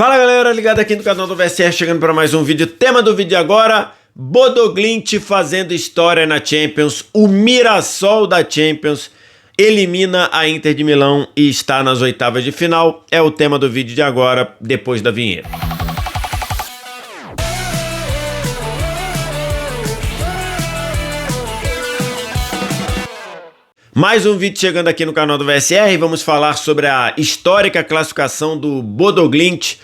Fala galera, ligado aqui no canal do VSR, chegando para mais um vídeo. Tema do vídeo agora, Bodo Glimt fazendo história na Champions. O Mirassol da Champions elimina a Inter de Milão e está nas oitavas de final. É o tema do vídeo de agora, depois da vinheta. Mais um vídeo chegando aqui no canal do VSR, vamos falar sobre a histórica classificação do Bodo Glimt,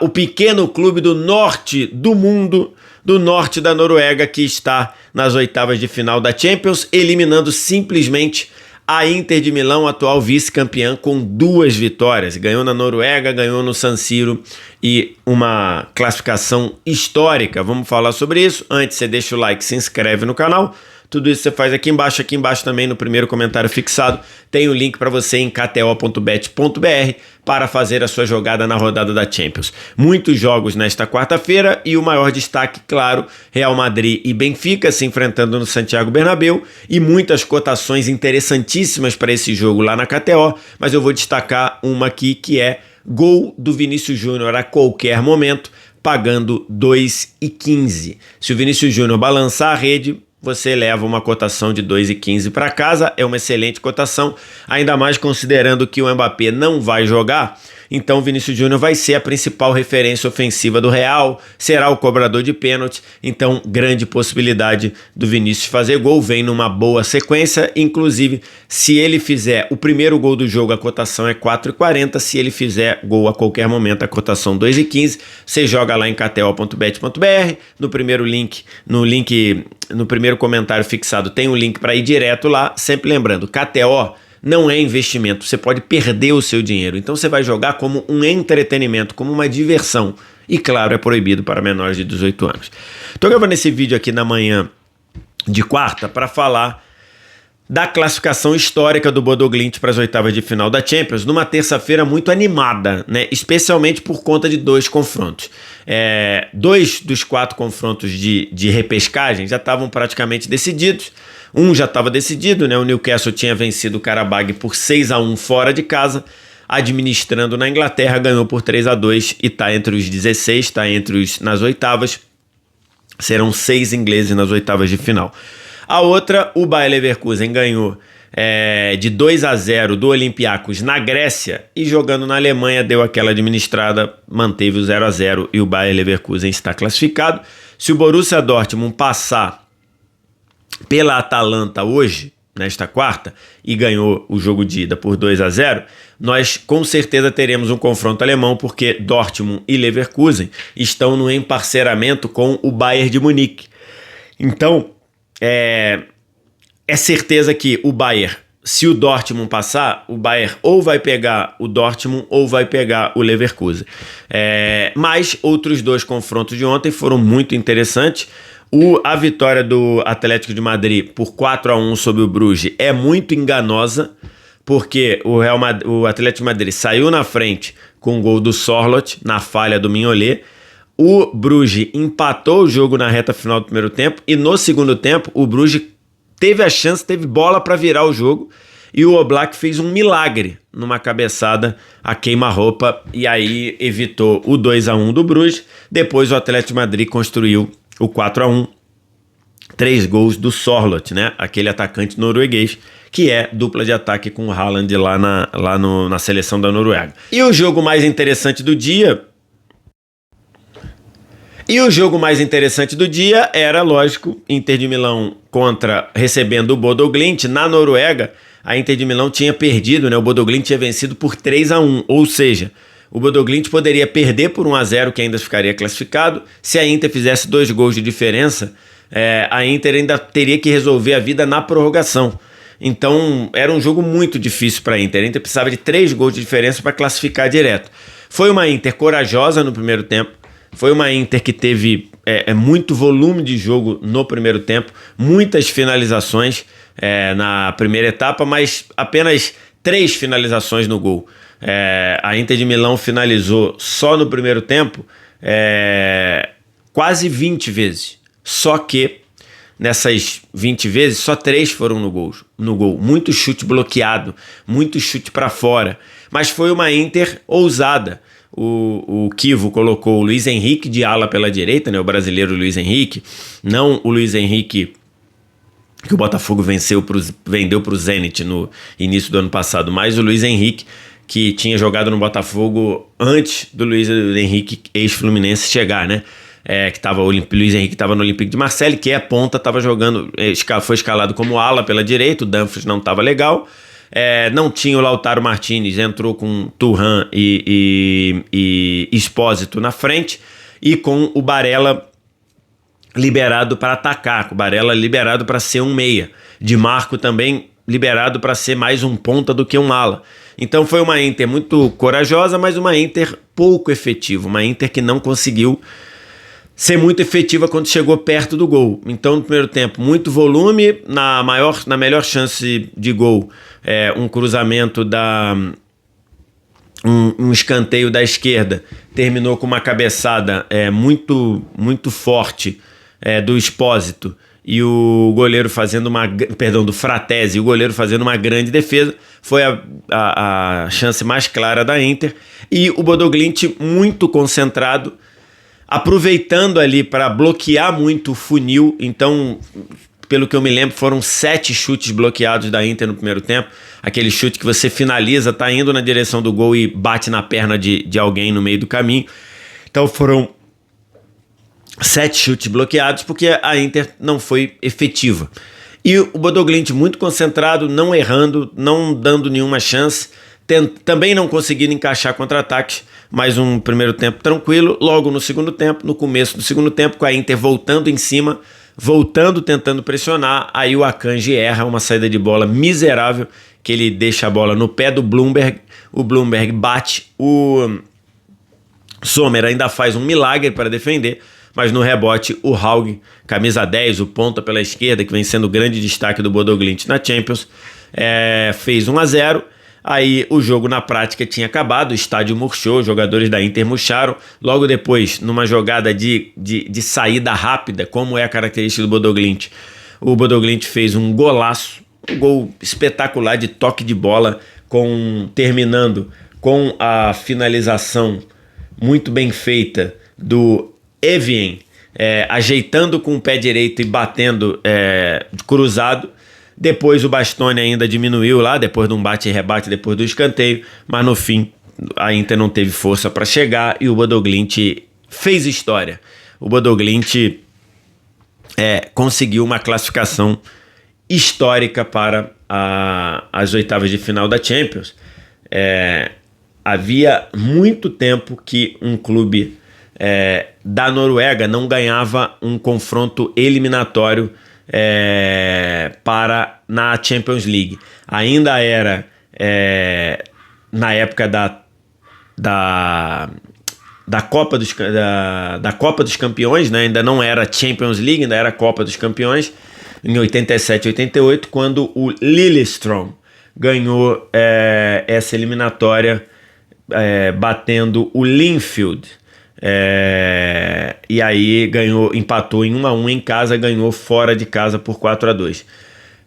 o pequeno clube do norte do mundo, do norte da Noruega, que está nas oitavas de final da Champions, eliminando simplesmente a Inter de Milão, atual vice-campeã, com 2 vitórias. Ganhou na Noruega, ganhou no San Siro e uma classificação histórica. Vamos falar sobre isso. Antes, você deixa o like, se inscreve no canal. Tudo isso você faz aqui embaixo também no primeiro comentário fixado tem o link para você em kto.bet.br para fazer a sua jogada na rodada da Champions. Muitos jogos nesta quarta-feira e o maior destaque, claro, Real Madrid e Benfica se enfrentando no Santiago Bernabéu e muitas cotações interessantíssimas para esse jogo lá na KTO, mas eu vou destacar uma aqui que é gol do Vinícius Júnior a qualquer momento, pagando 2,15. Se o Vinícius Júnior balançar a rede, você leva uma cotação de 2,15 para casa, é uma excelente cotação, ainda mais considerando que o Mbappé não vai jogar, então o Vinícius Júnior vai ser a principal referência ofensiva do Real, será o cobrador de pênalti, então grande possibilidade do Vinícius fazer gol, vem numa boa sequência, inclusive se ele fizer o primeiro gol do jogo a cotação é 4,40, se ele fizer gol a qualquer momento a cotação 2,15, você joga lá em kto.bet.br, no primeiro link, no primeiro comentário fixado tem um link para ir direto lá, sempre lembrando, KTO não é investimento, você pode perder o seu dinheiro, então você vai jogar como um entretenimento, como uma diversão, e claro, é proibido para menores de 18 anos. Estou gravando esse vídeo aqui na manhã de quarta para falar da classificação histórica do Bodo Glimt para as oitavas de final da Champions, numa terça-feira muito animada, né? Especialmente por conta de 2 confrontos. 2 dos 4 confrontos de repescagem já estavam praticamente decididos. Um já estava decidido, né? O Newcastle tinha vencido o Karabag por 6-1 fora de casa, administrando na Inglaterra, ganhou por 3-2 e está entre os 16, está nas oitavas. Serão 6 ingleses nas oitavas de final. A outra, o Bayer Leverkusen ganhou de 2-0 do Olympiacos na Grécia e jogando na Alemanha deu aquela administrada, manteve o 0-0 e o Bayer Leverkusen está classificado. Se o Borussia Dortmund passar pela Atalanta hoje, nesta quarta, e ganhou o jogo de ida por 2-0, nós com certeza teremos um confronto alemão, porque Dortmund e Leverkusen estão no emparceramento com o Bayern de Munique. Então, é certeza que o Bayern, se o Dortmund passar, o Bayern ou vai pegar o Dortmund ou vai pegar o Leverkusen. Mas outros 2 confrontos de ontem foram muito interessantes. A vitória do Atlético de Madrid por 4-1 sobre o Bruges é muito enganosa, porque o Atlético de Madrid saiu na frente com o gol do Sorloth, na falha do Mignolet. O Bruges empatou o jogo na reta final do primeiro tempo e no segundo tempo o Bruges teve a chance, teve bola para virar o jogo e o Oblak fez um milagre numa cabeçada a queima-roupa e aí evitou o 2-1 do Bruges. Depois o Atlético de Madrid construiu o 4-1, 3 gols do Sorloth, né? Aquele atacante norueguês que é dupla de ataque com o Haaland lá na seleção da Noruega. E o jogo mais interessante do dia era, lógico, Inter de Milão recebendo o Bodo Glimt na Noruega. A Inter de Milão tinha perdido, né? O Bodo Glimt tinha vencido por 3-1, ou seja, o Bodo Glimt poderia perder por 1-0, que ainda ficaria classificado. Se a Inter fizesse 2 gols de diferença, a Inter ainda teria que resolver a vida na prorrogação. Então era um jogo muito difícil para a Inter. A Inter precisava de 3 gols de diferença para classificar direto. Foi uma Inter corajosa no primeiro tempo. Foi uma Inter que teve muito volume de jogo no primeiro tempo, muitas finalizações na primeira etapa, mas apenas 3 finalizações no gol. A Inter de Milão finalizou só no primeiro tempo quase 20 vezes. Só que nessas 20 vezes, só 3 foram no gol. Muito chute bloqueado, muito chute para fora. Mas foi uma Inter ousada, o Kivo colocou o Luiz Henrique de ala pela direita, né? O brasileiro Luiz Henrique, não o Luiz Henrique que o Botafogo vendeu para o Zenit no início do ano passado, mas o Luiz Henrique, que tinha jogado no Botafogo antes do Luiz Henrique, ex-Fluminense, chegar, né? O Luiz Henrique estava no Olympique de Marseille, que é ponta, estava jogando, foi escalado como ala pela direita, o Dumfries não estava legal, não tinha o Lautaro Martinez, entrou com Thuram e Espósito na frente, e com o Barella liberado para atacar, o Barella liberado para ser um meia, Di Marco também liberado para ser mais um ponta do que um ala. Então foi uma Inter muito corajosa, mas uma Inter pouco efetiva, uma Inter que não conseguiu ser muito efetiva quando chegou perto do gol. Então no primeiro tempo muito volume, na melhor chance de gol, um cruzamento um escanteio da esquerda, terminou com uma cabeçada muito, muito forte do Espósito, e o goleiro fazendo do Fratesi, o goleiro fazendo uma grande defesa. Foi a chance mais clara da Inter, e o Bodo Glimt muito concentrado, aproveitando ali para bloquear muito o funil. Então, pelo que eu me lembro, foram 7 chutes bloqueados da Inter no primeiro tempo, aquele chute que você finaliza, tá indo na direção do gol e bate na perna de alguém no meio do caminho. Então foram 7 chutes bloqueados, porque a Inter não foi efetiva. E o Bodo Glimt muito concentrado, não errando, não dando nenhuma chance, também não conseguindo encaixar contra-ataques, mas um primeiro tempo tranquilo. Logo no segundo tempo, no começo do segundo tempo, com a Inter voltando em cima, tentando pressionar, aí o Akanji erra uma saída de bola miserável, que ele deixa a bola no pé do Blumberg, o Blumberg bate, o Sommer ainda faz um milagre para defender, mas no rebote o Haug, camisa 10, o ponta pela esquerda, que vem sendo o grande destaque do Bodo Glimt na Champions, fez 1-0. Aí o jogo na prática tinha acabado, o estádio murchou, os jogadores da Inter murcharam. Logo depois, numa jogada de saída rápida, como é a característica do Bodo Glimt, o Bodo Glimt fez um golaço, um gol espetacular de toque de bola, terminando com a finalização muito bem feita do Evien, ajeitando com o pé direito e batendo cruzado. Depois o Bastoni ainda diminuiu lá, depois de um bate e rebate, depois do escanteio, mas no fim a Inter não teve força para chegar e o Bodo Glimt fez história. O Bodo Glimt conseguiu uma classificação histórica para as oitavas de final da Champions. Havia muito tempo que um clube da Noruega não ganhava um confronto eliminatório na Champions League. Ainda era na época da Copa dos Campeões, né? Ainda não era Champions League, ainda era Copa dos Campeões, em 87 e 88, quando o Lillestrøm ganhou essa eliminatória batendo o Linfield. E aí empatou em 1-1 em casa, ganhou fora de casa por 4-2.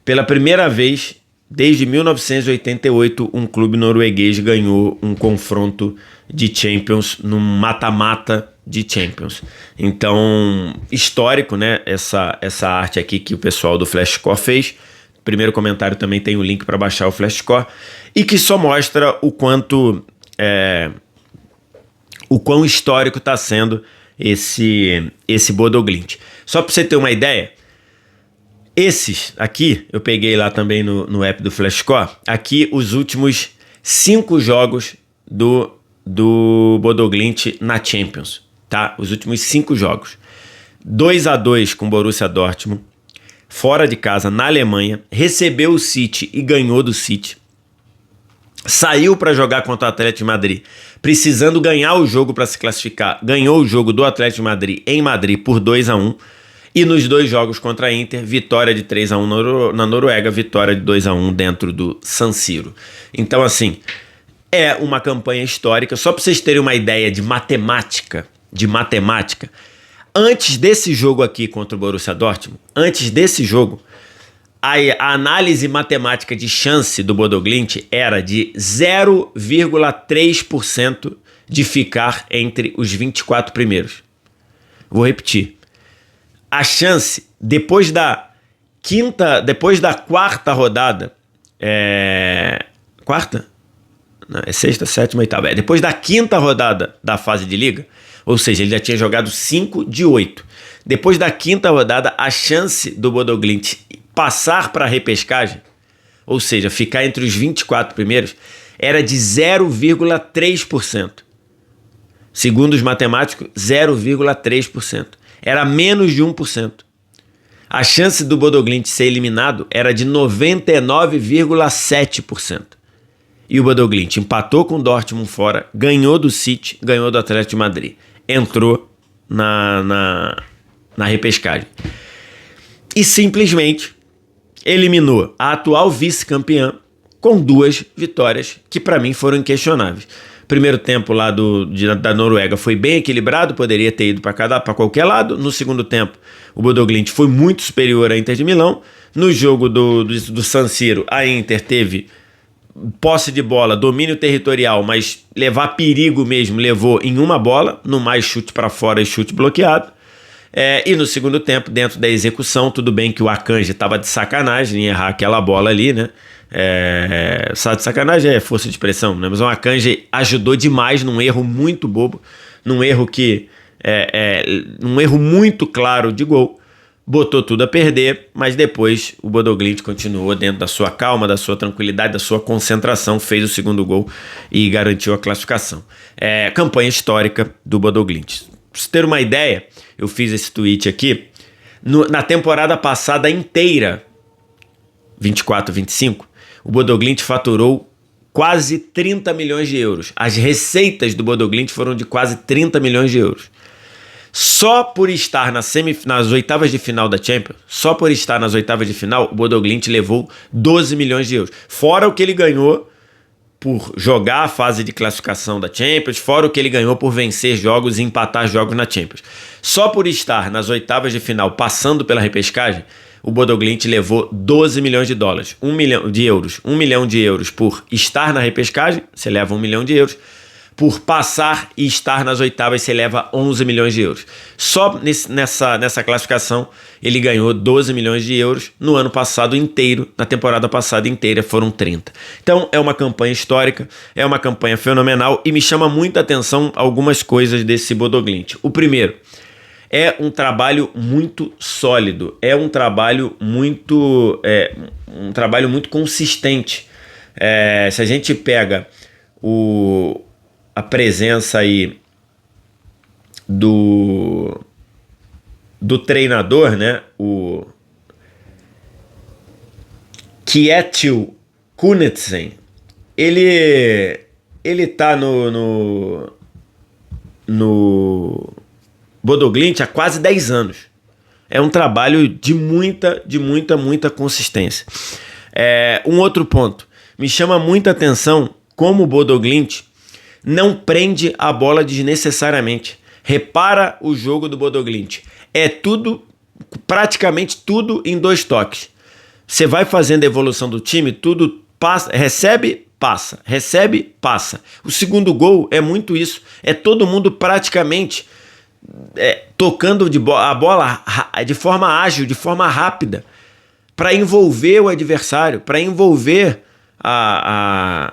Pela primeira vez desde 1988, um clube norueguês ganhou um confronto de Champions, num mata-mata de Champions. Então, histórico, né? Essa arte aqui que o pessoal do Flashscore fez. Primeiro comentário também tem o link para baixar o Flashscore, e que só mostra o quão histórico está sendo esse Bodo Glimt. Só para você ter uma ideia, esses aqui, eu peguei lá também no app do Flashscore, aqui os últimos 5 jogos do Bodo Glimt na Champions, tá? Os últimos 5 jogos. 2-2 com o Borussia Dortmund, fora de casa, na Alemanha, recebeu o City e ganhou do City. Saiu para jogar contra o Atlético de Madrid, precisando ganhar o jogo para se classificar. Ganhou o jogo do Atlético de Madrid em Madrid por 2-1. E nos 2 jogos contra a Inter, vitória de 3-1 na Noruega, vitória de 2-1 dentro do San Siro. Então, assim, é uma campanha histórica. Só para vocês terem uma ideia de matemática, antes desse jogo aqui contra o Borussia Dortmund, antes desse jogo, a análise matemática de chance do Bodo Glimt era de 0,3% de ficar entre os 24 primeiros. Vou repetir. A chance, depois da quarta rodada, quarta? Não, é sexta, sétima, oitava. Depois da quinta rodada da fase de liga, ou seja, ele já tinha jogado 5 de 8. Depois da quinta rodada, a chance do Bodo Glimt passar para a repescagem, ou seja, ficar entre os 24 primeiros, era de 0,3%. Segundo os matemáticos, 0,3%. Era menos de 1%. A chance do Bodo Glimt ser eliminado era de 99,7%. E o Bodo Glimt empatou com o Dortmund fora, ganhou do City, ganhou do Atlético de Madrid. Entrou na repescagem. E simplesmente eliminou a atual vice-campeã com 2 vitórias que para mim foram inquestionáveis. Primeiro tempo lá da Noruega foi bem equilibrado, poderia ter ido para qualquer lado. No segundo tempo, o Bodo Glimt foi muito superior à Inter de Milão. No jogo do San Siro, a Inter teve posse de bola, domínio territorial, mas levar perigo mesmo levou em uma bola, no mais chute para fora e chute bloqueado. E no segundo tempo, dentro da execução, tudo bem que o Akanji estava de sacanagem em errar aquela bola ali, né? Só de sacanagem é força de expressão, né? Mas o Akanji ajudou demais num erro muito bobo, num erro num erro muito claro de gol. Botou tudo a perder, mas depois o Bodo Glimt continuou dentro da sua calma, da sua tranquilidade, da sua concentração, fez o segundo gol e garantiu a classificação. Campanha histórica do Bodo Glimt. Pra você ter uma ideia, eu fiz esse tweet aqui, na temporada passada inteira, 24-25, o Bodo Glimt faturou quase 30 milhões de euros. As receitas do Bodo Glimt foram de quase 30 milhões de euros. Só por estar nas oitavas de final da Champions, o Bodo Glimt levou 12 milhões de euros. Fora o que ele ganhou por jogar a fase de classificação da Champions, fora o que ele ganhou por vencer jogos e empatar jogos na Champions. Só por estar nas oitavas de final, passando pela repescagem, o Bodo Glimt levou 12 milhões de dólares, 1 milhão de euros. 1 milhão de euros por estar na repescagem, você leva 1 milhão de euros. Por passar e estar nas oitavas, você leva 11 milhões de euros. Só nessa classificação, ele ganhou 12 milhões de euros. No ano passado inteiro, na temporada passada inteira, foram 30. Então, é uma campanha histórica, é uma campanha fenomenal e me chama muita atenção algumas coisas desse Bodo Glimt. O primeiro, é um trabalho muito sólido, é um trabalho muito consistente. Se a gente pega a presença aí do treinador, né? O Kjetil Knutsen, ele tá no Bodo Glimt há quase 10 anos. É um trabalho de muita consistência. Um outro ponto, me chama muita atenção como o Bodo Glimt não prende a bola desnecessariamente. Repara o jogo do Bodo Glimt. É praticamente tudo em 2 toques. Você vai fazendo a evolução do time, tudo passa, recebe, passa, recebe, passa. O segundo gol é muito isso. É todo mundo praticamente tocando a bola de forma ágil, de forma rápida, para envolver o adversário, para envolver a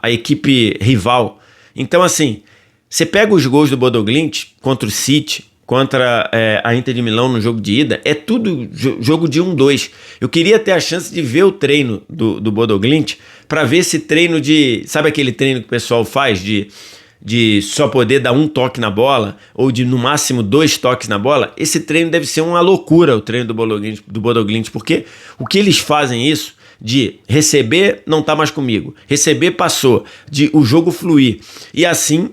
equipe rival. Então, assim, você pega os gols do Bodo Glimt contra o City, contra a Inter de Milão no jogo de ida, é tudo jogo de 1-2. Eu queria ter a chance de ver o treino do Bodo Glimt para ver esse treino sabe aquele treino que o pessoal faz de só poder dar um toque na bola ou de no máximo 2 toques na bola? Esse treino deve ser uma loucura, o treino do Bodo Glimt, porque o que eles fazem isso de receber, não tá mais comigo, receber, passou, de o jogo fluir, e assim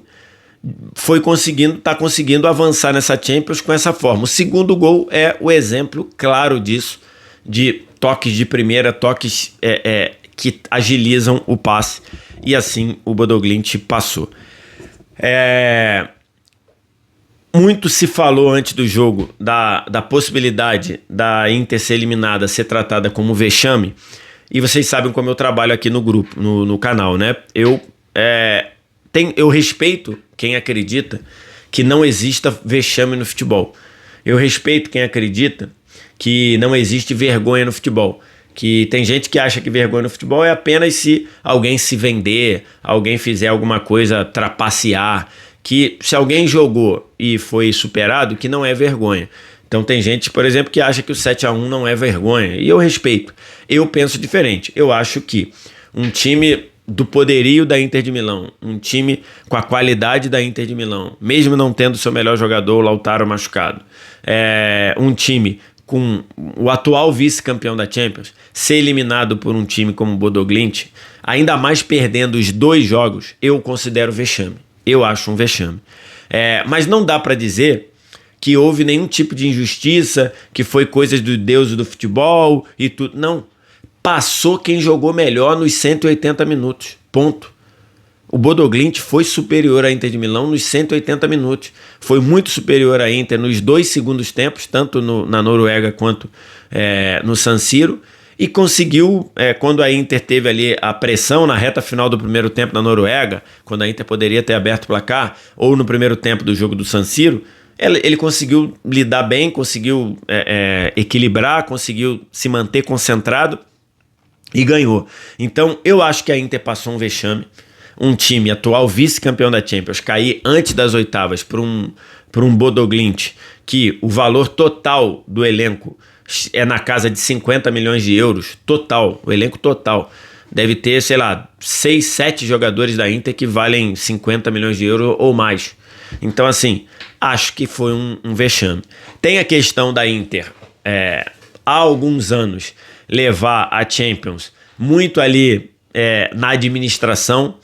tá conseguindo avançar nessa Champions com essa forma. O segundo gol é o exemplo claro disso, de toques de primeira, toques que agilizam o passe, e assim o Bodo Glimt passou. Muito se falou antes do jogo da possibilidade da Inter ser eliminada, ser tratada como vexame, e vocês sabem como eu trabalho aqui no grupo, no canal, né? Eu respeito quem acredita que não exista vexame no futebol. Eu respeito quem acredita que não existe vergonha no futebol. Que tem gente que acha que vergonha no futebol é apenas se alguém se vender, alguém fizer alguma coisa trapacear, que se alguém jogou e foi superado, que não é vergonha. Então tem gente, por exemplo, que acha que o 7-1 não é vergonha, e eu respeito. Eu penso diferente. Eu acho que um time do poderio da Inter de Milão, um time com a qualidade da Inter de Milão, mesmo não tendo seu melhor jogador, o Lautaro, machucado, um time com o atual vice-campeão da Champions, ser eliminado por um time como o Bodo Glimt, ainda mais perdendo os 2 jogos, eu considero vexame. Eu acho um vexame. Mas não dá para dizer que houve nenhum tipo de injustiça, que foi coisas do deus do futebol e tudo. Não. Passou quem jogou melhor nos 180 minutos. Ponto. O Bodo Glimt foi superior à Inter de Milão nos 180 minutos. Foi muito superior à Inter nos 2 segundos tempos, tanto na Noruega quanto no San Siro. E conseguiu, quando a Inter teve ali a pressão na reta final do primeiro tempo na Noruega, quando a Inter poderia ter aberto o placar, ou no primeiro tempo do jogo do San Siro, ele conseguiu lidar bem, conseguiu equilibrar, conseguiu se manter concentrado e ganhou. Então eu acho que a Inter passou um vexame. Um time atual vice-campeão da Champions cair antes das oitavas para um Bodo Glimt, que o valor total do elenco é na casa de 50 milhões de euros, total, o elenco total. Deve ter, 6, 7 jogadores da Inter que valem 50 milhões de euros ou mais. Então, assim, acho que foi um vexame. Tem a questão da Inter, há alguns anos, levar a Champions muito ali na administração.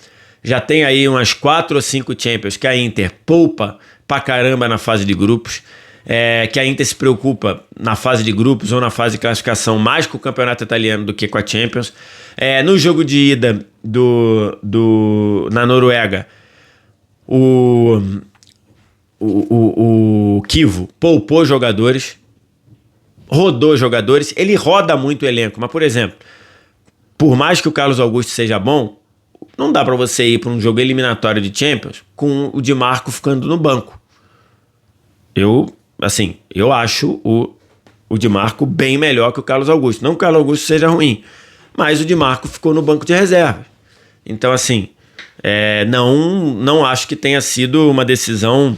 Já tem aí umas 4 ou 5 Champions que a Inter poupa pra caramba na fase de grupos, que a Inter se preocupa na fase de grupos ou na fase de classificação mais com o campeonato italiano do que com a Champions. No jogo de ida na Noruega, o Kivo poupou jogadores, rodou jogadores, ele roda muito o elenco, mas, por exemplo, por mais que o Carlos Augusto seja bom, não dá para você ir para um jogo eliminatório de Champions com o Di Marco ficando no banco. Eu acho o Di Marco bem melhor que o Carlos Augusto. Não que o Carlos Augusto seja ruim, mas o Di Marco ficou no banco de reserva. Então, assim, não acho que tenha sido uma decisão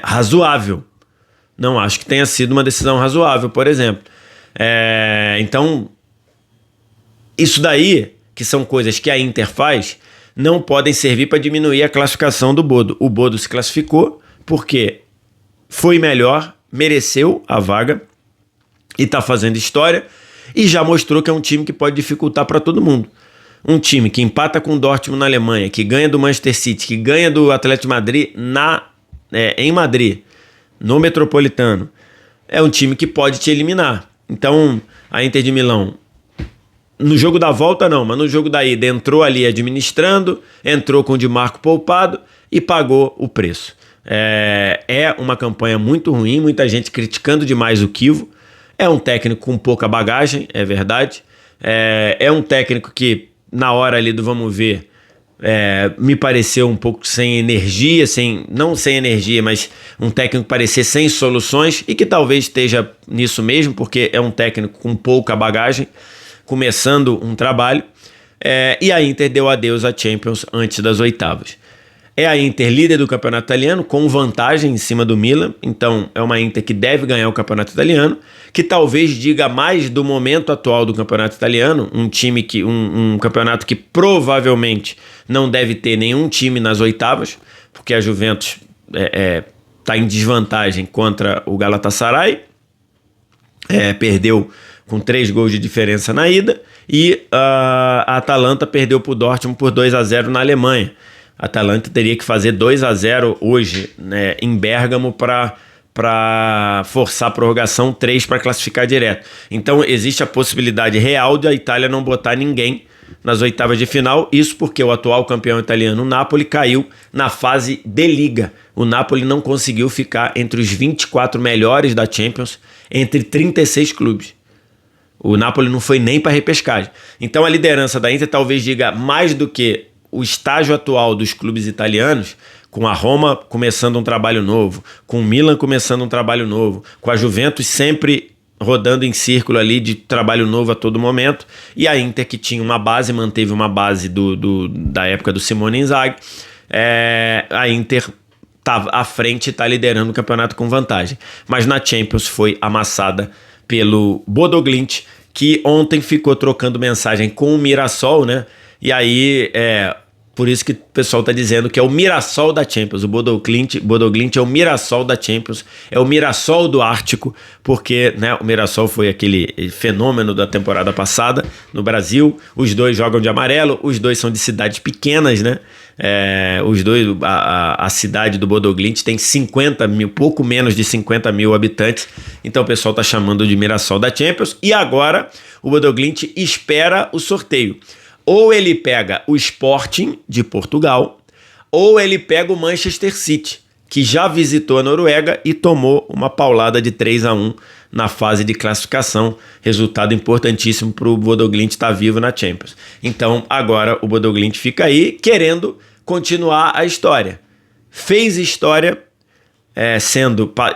razoável. Não acho que tenha sido uma decisão razoável, por exemplo. Então, isso daí, que são coisas que a Inter faz, não podem servir para diminuir a classificação do Bodo. O Bodo se classificou porque foi melhor, mereceu a vaga e está fazendo história e já mostrou que é um time que pode dificultar para todo mundo. Um time que empata com o Dortmund na Alemanha, que ganha do Manchester City, que ganha do Atlético de Madrid em Madrid, no Metropolitano, é um time que pode te eliminar. Então, a Inter de Milão, no jogo da volta não, mas no jogo da ida entrou ali administrando, entrou com o Di Marco poupado e pagou o preço. É uma campanha muito ruim, muita gente criticando demais o Kivo. É um técnico com pouca bagagem, é verdade. É um técnico que, na hora ali do vamos ver, me pareceu um pouco sem energia, não sem energia, mas um técnico que parecia sem soluções e que talvez esteja nisso mesmo, porque é um técnico com pouca bagagem, começando um trabalho, e a Inter deu adeus à Champions antes das oitavas. É a Inter líder do campeonato italiano, com vantagem em cima do Milan, então é uma Inter que deve ganhar o campeonato italiano, que talvez diga mais do momento atual do campeonato italiano, um campeonato que provavelmente não deve ter nenhum time nas oitavas, porque a Juventus está em desvantagem contra o Galatasaray, perdeu com 3 gols de diferença na ida, e a Atalanta perdeu para o Dortmund por 2-0 na Alemanha. A Atalanta teria que fazer 2-0 hoje, né, em Bérgamo para forçar a prorrogação, 3 para classificar direto. Então existe a possibilidade real de a Itália não botar ninguém nas oitavas de final, isso porque o atual campeão italiano, o Napoli, caiu na fase de Liga. O Napoli não conseguiu ficar entre os 24 melhores da Champions, entre 36 clubes. O Napoli não foi nem para repescagem. Então a liderança da Inter talvez diga mais do que o estágio atual dos clubes italianos, com a Roma começando um trabalho novo, com o Milan começando um trabalho novo, com a Juventus sempre rodando em círculo ali de trabalho novo a todo momento, e a Inter, que tinha uma base, manteve uma base da época do Simone Inzaghi, a Inter estava à frente e está liderando o campeonato com vantagem. Mas na Champions foi amassada pelo Bodo Glimt, que ontem ficou trocando mensagem com o Mirassol, né? E aí, por isso que o pessoal está dizendo que é o Mirassol da Champions. O Bodo Glimt é o Mirassol da Champions, é o Mirassol do Ártico, porque, né, o Mirassol foi aquele fenômeno da temporada passada no Brasil. Os dois jogam de amarelo, os dois são de cidades pequenas, né? Os dois, a cidade do Bodo Glimt tem 50 mil, pouco menos de 50 mil habitantes, então o pessoal está chamando de Mirassol da Champions. E agora o Bodo Glimt espera o sorteio. Ou ele pega o Sporting de Portugal, ou ele pega o Manchester City, que já visitou a Noruega e tomou uma paulada de 3-1 na fase de classificação. Resultado importantíssimo para o Bodo Glimt estar vivo na Champions. Então agora o Bodo Glimt fica aí querendo continuar a história. Fez história,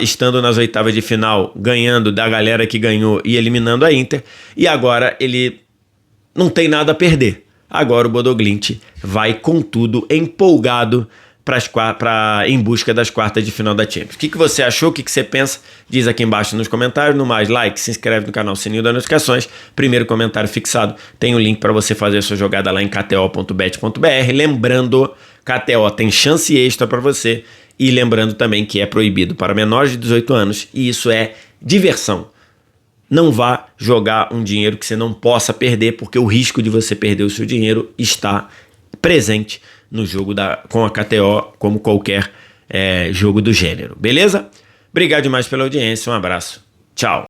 estando nas oitavas de final, ganhando da galera que ganhou e eliminando a Inter, e agora ele não tem nada a perder. Agora o Bodo Glimt vai com tudo, empolgado em busca das quartas de final da Champions. O que você achou? O que você pensa? Diz aqui embaixo nos comentários. No mais, like, se inscreve no canal, sininho das notificações. Primeiro comentário fixado, tem o link para você fazer a sua jogada lá em kto.bet.br. Lembrando, KTO tem chance extra para você. E lembrando também que é proibido para menores de 18 anos. E isso é diversão. Não vá jogar um dinheiro que você não possa perder, porque o risco de você perder o seu dinheiro está presente no jogo com a KTO, como qualquer jogo do gênero. Beleza? Obrigado demais pela audiência. Um abraço. Tchau.